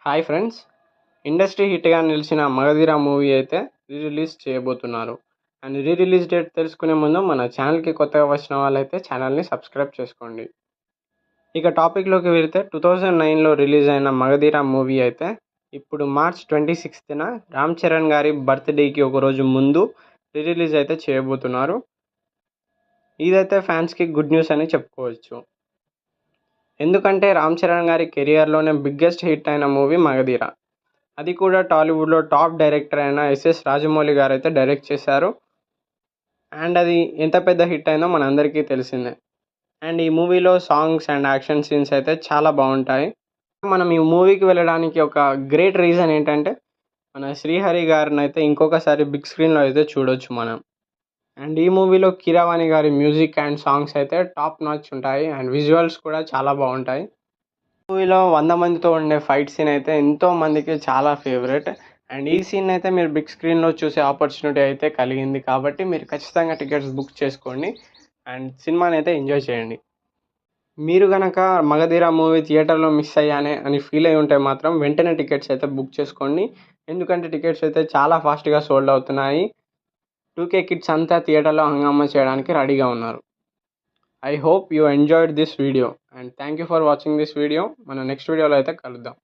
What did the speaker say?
Hi friends! Industry హిట్‌గా నిలిచిన 'Magadheera' movie అయితే release చేయబోతున్నారు. అండ్ రిలీజ్ డేట్ తెలుసుకునే ముందు మన ఛానల్‌కి కొత్తగా వచ్చిన వాళ్ళైతే ఛానల్‌ని సబ్స్క్రైబ్ చేసుకోండి. ఇక టాపిక్‌లోకి వెళితే 2009లో రిలీజ్ అయిన 'మగధీర' మూవీ అయితే ఇప్పుడు మార్చ్ 26న రామ్ చరణ్ గారి బర్త్‌డేకి ఒకరోజు ముందు రిలీజ్ అయితే చేయబోతున్నారు. ఇదైతే ఫ్యాన్స్‌కి గుడ్ న్యూస్ అని చెప్పుకోవచ్చు. ఎందుకంటే రామ్ చరణ్ గారి కెరియర్‌లోనే బిగ్గెస్ట్ హిట్ అయిన మూవీ 'మగధీర'. అది కూడా టాలీవుడ్‌లో టాప్ డైరెక్టర్ అయిన ఎస్ఎస్ రాజమౌళి గారైతే డైరెక్ట్ చేశారు. అండ్ అది ఎంత పెద్ద హిట్ అయిందో మనందరికీ తెలిసిందే. అండ్ ఈ మూవీలో సాంగ్స్ అండ్ యాక్షన్ సీన్స్ అయితే చాలా బావుంటాయి. మనం ఈ మూవీకి వెళ్ళడానికి ఒక గ్రేట్ రీజన్ ఏంటంటే, మన శ్రీహరి గారినైతే ఇంకొకసారి బిగ్ స్క్రీన్‌లో అయితే చూడొచ్చు మనం. అండ్ ఈ మూవీలో కీరవాణి గారి మ్యూజిక్ అండ్ సాంగ్స్ అయితే టాప్ నాచ్ ఉంటాయి. అండ్ విజువల్స్ కూడా చాలా బావుంటాయి. మూవీలో 100 మందితో ఉండే ఫైట్ సీన్ అయితే ఎంతో మందికి చాలా ఫేవరెట్. అండ్ ఈ సీన్ అయితే మీరు బిగ్ స్క్రీన్‌లో చూసే ఆపర్చునిటీ అయితే కలిగింది కాబట్టి మీరు ఖచ్చితంగా టికెట్స్ బుక్ చేసుకోండి. అండ్ సినిమానైతే ఎంజాయ్ చేయండి. మీరు గనక 'మగధీర' మూవీ థియేటర్‌లో మిస్ అయ్యానే అని ఫీల్ అయ్యి ఉంటే మాత్రం వెంటనే టికెట్స్ అయితే బుక్ చేసుకోండి. ఎందుకంటే టికెట్స్ అయితే చాలా ఫాస్ట్‌గా సోల్డ్ అవుతున్నాయి. 2K కిడ్స్ అంతా థియేటర్‌లో హంగామా చేయడానికి రెడీగా ఉన్నారు. I hope you enjoyed this video and thank you for watching this video. మన నెక్స్ట్ వీడియోలో అయితే కలుద్దాం.